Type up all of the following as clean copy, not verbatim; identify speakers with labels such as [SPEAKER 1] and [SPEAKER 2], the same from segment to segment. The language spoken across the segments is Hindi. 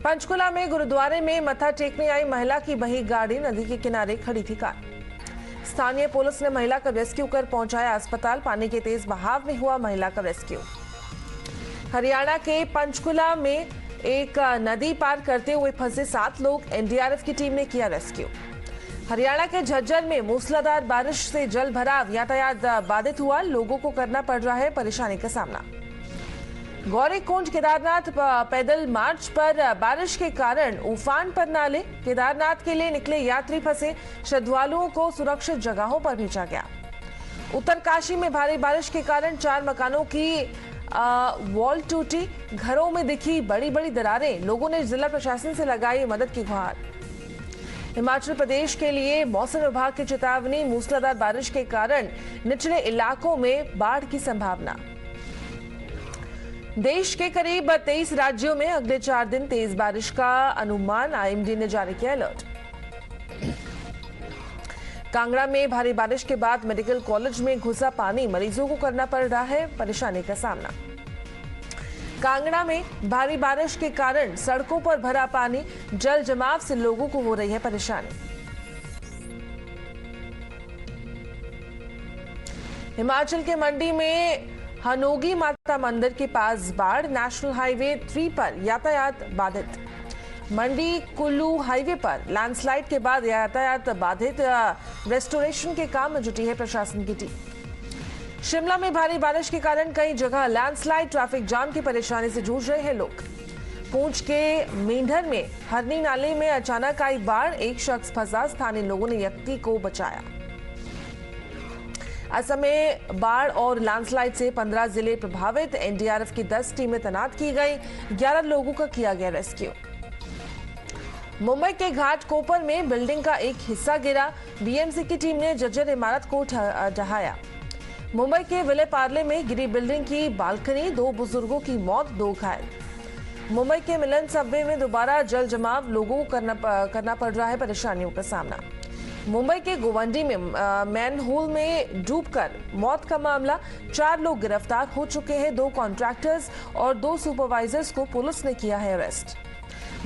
[SPEAKER 1] पंचकुला में गुरुद्वारे में मत्था टेकने आई महिला की बही गाड़ी नदी के किनारे खड़ी थी कार। स्थानीय पुलिस ने महिला का रेस्क्यू कर पहुंचाया अस्पताल। पानी के तेज बहाव में हुआ महिला का रेस्क्यू। हरियाणा के पंचकुला में एक नदी पार करते हुए फंसे 7 लोग, एनडीआरएफ की टीम ने किया रेस्क्यू। हरियाणा के झज्जर में मूसलाधार बारिश से जल भराव, यातायात बाधित हुआ, लोगों को करना पड़ रहा है परेशानी का सामना। गौरीकुंड केदारनाथ पैदल मार्च पर बारिश के कारण उफान पर नाले, केदारनाथ के लिए निकले यात्री फंसे, श्रद्धालुओं को सुरक्षित जगहों पर भेजा गया। उत्तरकाशी में भारी बारिश के कारण 4 मकानों की वॉल टूटी, घरों में दिखी बड़ी बड़ी दरारें, लोगों ने जिला प्रशासन से लगाई मदद की गुहार। हिमाचल प्रदेश के लिए मौसम विभाग की चेतावनी, मूसलाधार बारिश के कारण निचले इलाकों में बाढ़ की संभावना। देश के करीब 23 राज्यों में अगले 4 दिन तेज बारिश का अनुमान, आईएमडी ने जारी किया अलर्ट। कांगड़ा में भारी बारिश के बाद मेडिकल कॉलेज में घुसा पानी, मरीजों को करना पड़ रहा है परेशानी का सामना। कांगड़ा में भारी बारिश के कारण सड़कों पर भरा पानी, जल जमाव से लोगों को हो रही है परेशानी। हिमाचल के मंडी में हनोगी माता मंदिर के पास बाढ़, नेशनल हाईवे 3 पर यातायात बाधित। मंडी कुल्लू हाईवे पर लैंडस्लाइड के बाद यातायात बाधित, रेस्टोरेशन के काम में जुटी है प्रशासन की टीम। शिमला में भारी बारिश के कारण कई जगह लैंडस्लाइड, ट्रैफिक जाम की परेशानी से जूझ रहे हैं लोग। पूंछ के मेंढर में हरनी नाले में अचानक आई बाढ़, एक शख्स फंसा, स्थानीय लोगों ने व्यक्ति को बचाया। असम में बाढ़ और लैंडस्लाइड से 15 जिले प्रभावित, एनडीआरएफ की 10 टीमें तैनात की गई, 11 लोगों का किया गया रेस्क्यू। मुंबई के घाट कोपर में बिल्डिंग का एक हिस्सा गिरा, बीएमसी की टीम ने जर्जर इमारत को ढहाया। मुंबई के विले पार्ले में गिरी बिल्डिंग की बालकनी, 2 बुजुर्गों की मौत, 2 घायल। मुंबई के मिलन सबवे में दोबारा जल जमाव, लोगों को करना पड़ रहा है परेशानियों का सामना। मुंबई के गोवंडी में मैनहोल में डूबकर मौत का मामला, 4 लोग गिरफ्तार हो चुके हैं, 2 कॉन्ट्रैक्टर्स और 2 सुपरवाइजर्स को पुलिस ने किया है अरेस्ट।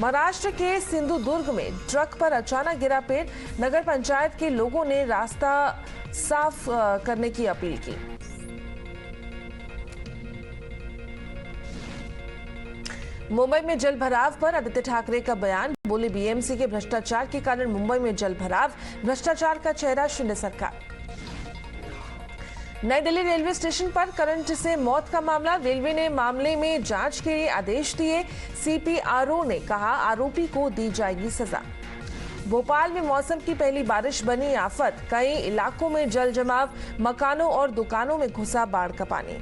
[SPEAKER 1] महाराष्ट्र के सिंधुदुर्ग में ट्रक पर अचानक गिरा पेड़, नगर पंचायत के लोगों ने रास्ता साफ करने की अपील की। मुंबई में जल भराव पर आदित्य ठाकरे का बयान, बोले बीएमसी के भ्रष्टाचार के कारण मुंबई में जल भराव, भ्रष्टाचार का चेहरा शिंदे सरकार। नई दिल्ली रेलवे स्टेशन पर करंट से मौत का मामला, रेलवे ने मामले में जांच के लिए आदेश दिए, सीपीआरओ ने कहा आरोपी को दी जाएगी सजा। भोपाल में मौसम की पहली बारिश बनी आफत, कई इलाकों में जल जमाव, मकानों और दुकानों में घुसा बाढ़ का पानी।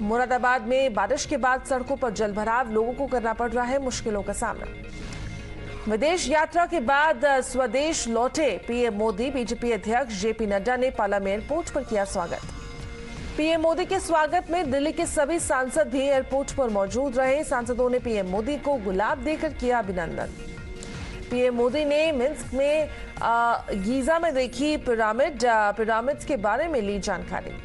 [SPEAKER 1] मुरादाबाद में बारिश के बाद सड़कों पर जल भराव, लोगों को करना पड़ रहा है मुश्किलों का सामना। विदेश यात्रा के बाद स्वदेश लौटे पीएम मोदी, बीजेपी अध्यक्ष जेपी नड्डा ने पालम एयरपोर्ट पर किया स्वागत। पीएम मोदी के स्वागत में दिल्ली के सभी सांसद भी एयरपोर्ट पर मौजूद रहे। सांसदों ने पीएम मोदी को गुलाब देकर किया अभिनंदन। पीएम मोदी ने मिन्स्क में गीजा में देखी पिरामिड्स के बारे में ली जानकारी।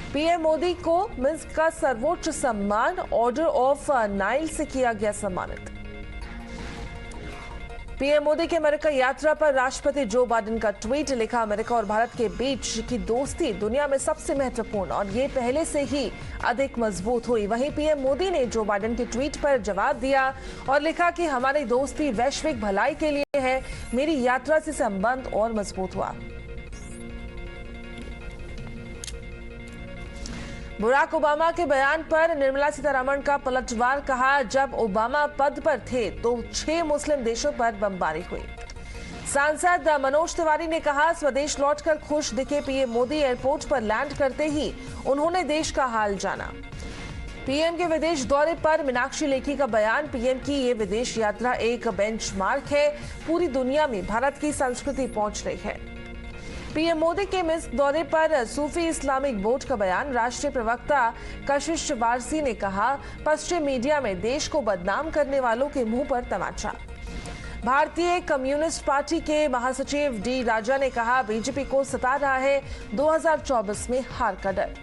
[SPEAKER 1] पीएम मोदी को मिन्स्क का सर्वोच्च सम्मान ऑर्डर ऑफ नाइल से किया गया सम्मानित। पीएम मोदी की अमेरिका यात्रा पर राष्ट्रपति जो बाइडेन का ट्वीट, लिखा अमेरिका और भारत के बीच की दोस्ती दुनिया में सबसे महत्वपूर्ण और ये पहले से ही अधिक मजबूत हुई। वहीं पीएम मोदी ने जो बाइडेन के ट्वीट पर जवाब दिया और लिखा कि हमारी दोस्ती वैश्विक भलाई के लिए है, मेरी यात्रा से संबंध और मजबूत हुआ। बराक ओबामा के बयान पर निर्मला सीतारमण का पलटवार, कहा जब ओबामा पद पर थे तो 6 मुस्लिम देशों पर बमबारी हुई। सांसद मनोज तिवारी ने कहा स्वदेश लौटकर खुश दिखे पीएम मोदी, एयरपोर्ट पर लैंड करते ही उन्होंने देश का हाल जाना। पीएम के विदेश दौरे पर मीनाक्षी लेखी का बयान, पीएम की ये विदेश यात्रा एक बेंचमार्क है, पूरी दुनिया में भारत की संस्कृति पहुंच रही है। पीएम मोदी के मिस्र दौरे पर सूफी इस्लामिक बोर्ड का बयान, राष्ट्रीय प्रवक्ता कशिश वारसी ने कहा पश्चिम मीडिया में देश को बदनाम करने वालों के मुंह पर तमाचा। भारतीय कम्युनिस्ट पार्टी के महासचिव डी राजा ने कहा बीजेपी को सता रहा है 2024 में हार का डर।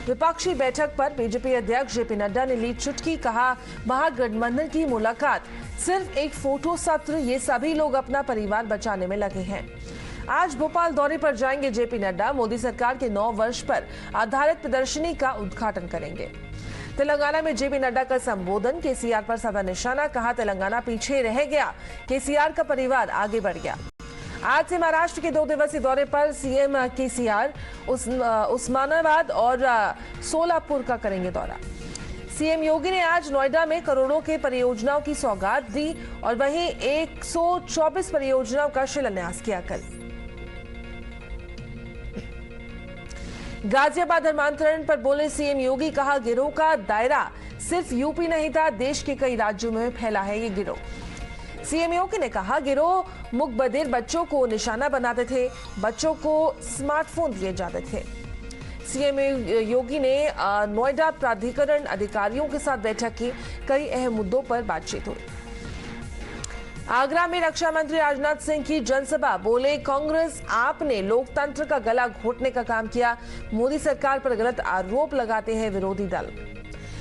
[SPEAKER 1] विपक्षी बैठक पर बीजेपी अध्यक्ष जेपी नड्डा ने ली चुटकी, कहा महागठबंधन की मुलाकात सिर्फ एक फोटो सत्र, ये सभी लोग अपना परिवार बचाने में लगे हैं। आज भोपाल दौरे पर जाएंगे जेपी नड्डा, मोदी सरकार के 9 वर्ष पर आधारित प्रदर्शनी का उद्घाटन करेंगे। तेलंगाना में जेपी नड्डा का संबोधन, केसीआर पर साधा निशाना, कहा तेलंगाना पीछे रह गया, केसीआर का परिवार आगे बढ़ गया। आज से महाराष्ट्र के 2 दिवसीय दौरे पर सीएम केसीआर उस्मानाबाद और सोलापुर का करेंगे दौरा। सीएम योगी ने आज नोएडा में करोड़ों के परियोजनाओं की सौगात दी और वहीं 124 परियोजनाओं का शिलान्यास किया। कल गाजियाबाद धर्मांतरण पर बोले सीएम योगी, कहा गिरोह का दायरा सिर्फ यूपी नहीं था, देश के कई राज्यों में फैला है ये गिरोह। सीएम योगी ने कहा गिरोह मुकबधिर बच्चों को निशाना बनाते थे, बच्चों को स्मार्टफोन दिए जाते थे। सीएम योगी ने नोएडा प्राधिकरण अधिकारियों के साथ बैठक की, कई अहम मुद्दों पर बातचीत हुई। आगरा में रक्षा मंत्री राजनाथ सिंह की जनसभा, बोले कांग्रेस आपने लोकतंत्र का गला घोटने का काम किया, मोदी सरकार पर गलत आरोप लगाते हैं विरोधी दल।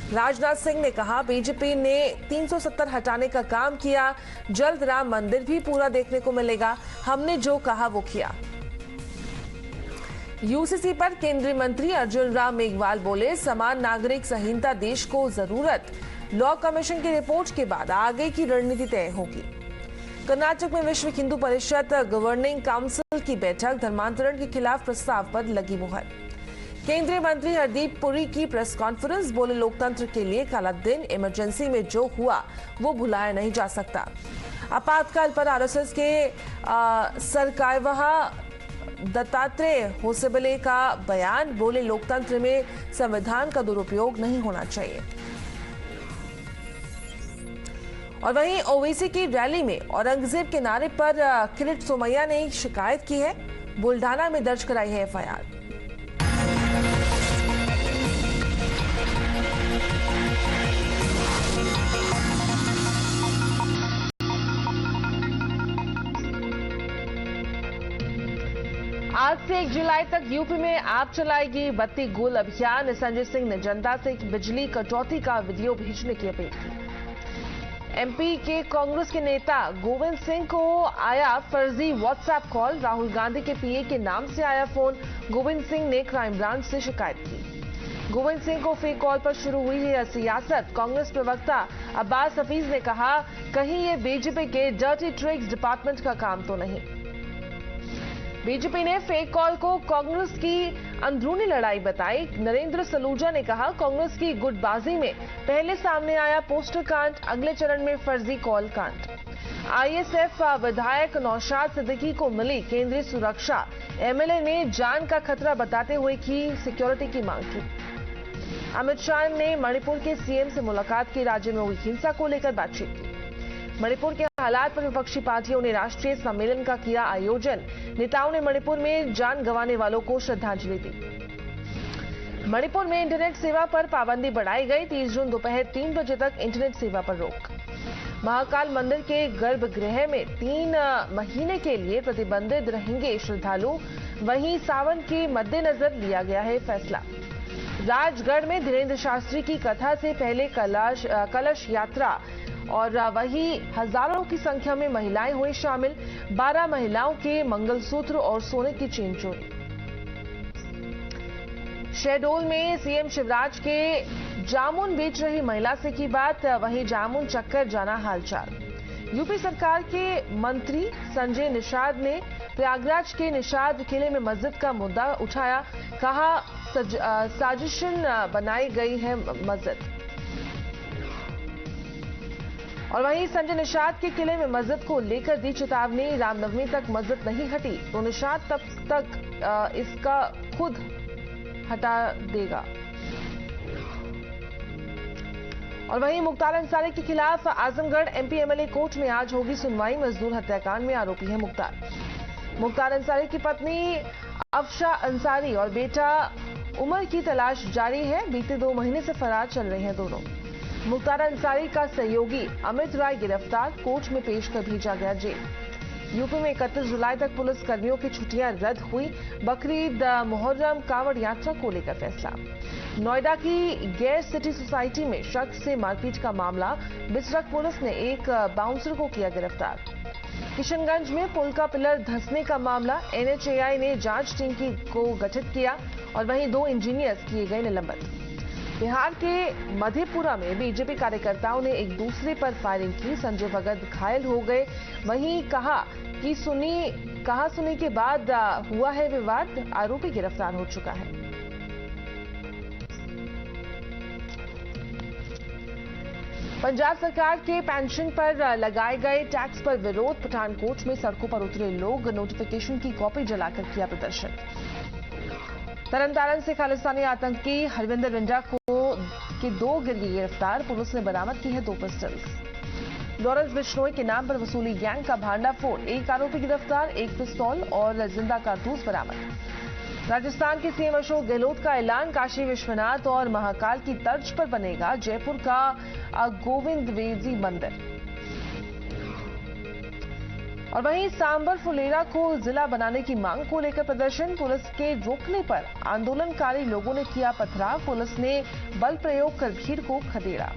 [SPEAKER 1] राजनाथ सिंह ने कहा बीजेपी ने 370 हटाने का काम किया, जल्द राम मंदिर भी पूरा देखने को मिलेगा, हमने जो कहा वो किया। यूसीसी पर केंद्रीय मंत्री अर्जुन राम मेघवाल बोले समान नागरिक संहिता देश को जरूरत, लॉ कमीशन की रिपोर्ट के बाद आगे की रणनीति तय होगी। कर्नाटक में विश्व हिंदू परिषद गवर्निंग काउंसिल की बैठक, धर्मांतरण के खिलाफ प्रस्ताव पर लगी मुहर। केंद्रीय मंत्री हरदीप पुरी की प्रेस कॉन्फ्रेंस, बोले लोकतंत्र के लिए काला दिन, इमरजेंसी में जो हुआ वो भुलाया नहीं जा सकता। आपातकाल पर आरएसएस के सरकायवाह दत्तात्रेय होसबले का बयान, बोले लोकतंत्र में संविधान का दुरुपयोग नहीं होना चाहिए। और वहीं ओवैसी की रैली में औरंगजेब के नारे पर किरीट सोमैया ने शिकायत की है, बुल्ढाना में दर्ज कराई है एफआईआर। आज से 1 जुलाई तक यूपी में आप चलाएगी बत्ती गुल अभियान। संजय सिंह ने जनता से बिजली कटौती का वीडियो भेजने की अपील की। एमपी के कांग्रेस के नेता गोविंद सिंह को आया फर्जी व्हाट्सएप कॉल, राहुल गांधी के पीए के नाम से आया फोन, गोविंद सिंह ने क्राइम ब्रांच से शिकायत की। गोविंद सिंह को फेक कॉल पर शुरू हुई है सियासत। कांग्रेस प्रवक्ता अब्बास हफीज ने कहा कहीं ये बीजेपी के डर्टी ट्रिक्स डिपार्टमेंट का काम तो नहीं। बीजेपी ने फेक कॉल को कांग्रेस की अंदरूनी लड़ाई बताई। नरेंद्र सलूजा ने कहा कांग्रेस की गुटबाजी में पहले सामने आया पोस्टर कांड, अगले चरण में फर्जी कॉल कांड। आईएसएफ विधायक नौशाद सिद्दीकी को मिली केंद्रीय सुरक्षा, एमएलए ने जान का खतरा बताते हुए की सिक्योरिटी की मांग की। अमित शाह ने मणिपुर के सीएम से मुलाकात की, राज्य में हुई हिंसा को लेकर बातचीत की। मणिपुर के हालात पर विपक्षी पार्टियों ने राष्ट्रीय सम्मेलन का किया आयोजन, नेताओं ने मणिपुर में जान गंवाने वालों को श्रद्धांजलि दी। मणिपुर में इंटरनेट सेवा पर पाबंदी बढ़ाई गई, 30 जून दोपहर 3 बजे तक इंटरनेट सेवा पर रोक। महाकाल मंदिर के गर्भगृह में 3 महीने के लिए प्रतिबंधित रहेंगे श्रद्धालु, वहीं सावन के मद्देनजर लिया गया है फैसला। राजगढ़ में धीरेन्द्र शास्त्री की कथा से पहले कलश यात्रा और वही हजारों की संख्या में महिलाएं हुई शामिल, 12 महिलाओं के मंगलसूत्र और सोने की चेन चोरी। शहडोल में सीएम शिवराज के जामुन बेच रही महिला से की बात, वही जामुन चक्कर जाना हालचाल। यूपी सरकार के मंत्री संजय निषाद ने प्रयागराज के निषाद किले में मस्जिद का मुद्दा उठाया, कहा साजिशन बनाई गई है मस्जिद। और वहीं संजय निषाद के किले में मस्जिद को लेकर दी चेतावनी, रामनवमी तक मस्जिद नहीं हटी तो निषाद तब तक इसका खुद हटा देगा। और वहीं मुख्तार अंसारी के खिलाफ आजमगढ़ एमपी एमएलए कोर्ट में आज होगी सुनवाई। मजदूर हत्याकांड में आरोपी है मुख्तार अंसारी की पत्नी अफशा अंसारी और बेटा उमर की तलाश जारी है। बीते 2 महीने से फरार चल रहे हैं दोनों। मुख्तार अंसारी का सहयोगी अमित राय गिरफ्तार, कोर्ट में पेश कर भेजा गया जेल। यूपी में 31 जुलाई तक पुलिस कर्मियों की छुट्टियां रद्द हुई। बकरीद, मुहर्रम, कांवड़ यात्रा को लेकर फैसला। नोएडा की गैर सिटी सोसाइटी में शख्स से मारपीट का मामला। बिसरख पुलिस ने एक बाउंसर को किया गिरफ्तार। किशनगंज में पुल का पिलर धंसने का मामला। एनएचएआई ने जांच टीम को गठित किया और वहीं 2 इंजीनियर्स किए गए निलंबित। बिहार के मधेपुरा में बीजेपी कार्यकर्ताओं ने एक दूसरे पर फायरिंग की। संजय भगत घायल हो गए। वहीं कहा सुनी के बाद हुआ है विवाद। आरोपी गिरफ्तार हो चुका है। पंजाब सरकार के पेंशन पर लगाए गए टैक्स पर विरोध। पठानकोट में सड़कों पर उतरे लोग। नोटिफिकेशन की कॉपी जलाकर किया प्रदर्शन। तरनतारन से खालिस्तानी आतंकी हरविंदर रिंजा के 2 गिरगी गिरफ्तार। पुलिस ने बरामद की है 2 पिस्टल्स। लॉरेंस बिश्नोई के नाम पर वसूली गैंग का भांडाफोड़। 1 आरोपी गिरफ्तार, 1 पिस्तौल और जिंदा कारतूस बरामद। राजस्थान के सीएम अशोक गहलोत का ऐलान। काशी विश्वनाथ और महाकाल की तर्ज पर बनेगा जयपुर का गोविंद वेदी मंदिर। और वहीं सांबर फुलेरा को जिला बनाने की मांग को लेकर प्रदर्शन। पुलिस के रोकने पर आंदोलनकारी लोगों ने किया पथराव। पुलिस ने बल प्रयोग कर भीड़ को खदेड़ा।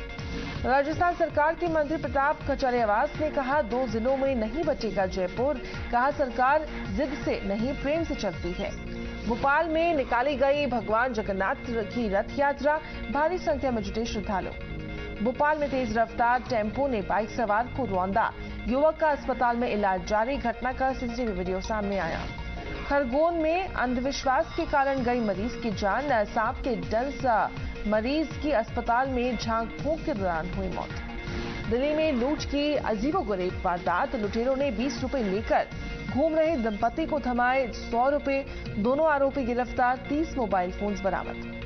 [SPEAKER 1] राजस्थान सरकार के मंत्री प्रताप खचरियावास ने कहा 2 जिलों में नहीं बचेगा जयपुर। कहा सरकार जिद से नहीं प्रेम से चलती है। भोपाल में निकाली गई भगवान जगन्नाथ की रथ यात्रा। भारी संख्या में जुटे श्रद्धालु। भोपाल में तेज रफ्तार टेम्पो ने बाइक सवार को रौंदा। युवक का अस्पताल में इलाज जारी। घटना का सीसीटीवी वीडियो सामने आया। खरगोन में अंधविश्वास के कारण गई मरीज की जान। सांप के डर से मरीज की अस्पताल में झांक फूंक के दौरान हुई मौत। दिल्ली में लूट की अजीबोगरीब वारदात। लुटेरों ने 20 रुपए लेकर घूम रहे दंपति को थमाए 100 रुपए। दोनों आरोपी गिरफ्तार। 30 मोबाइल फोन्स बरामद।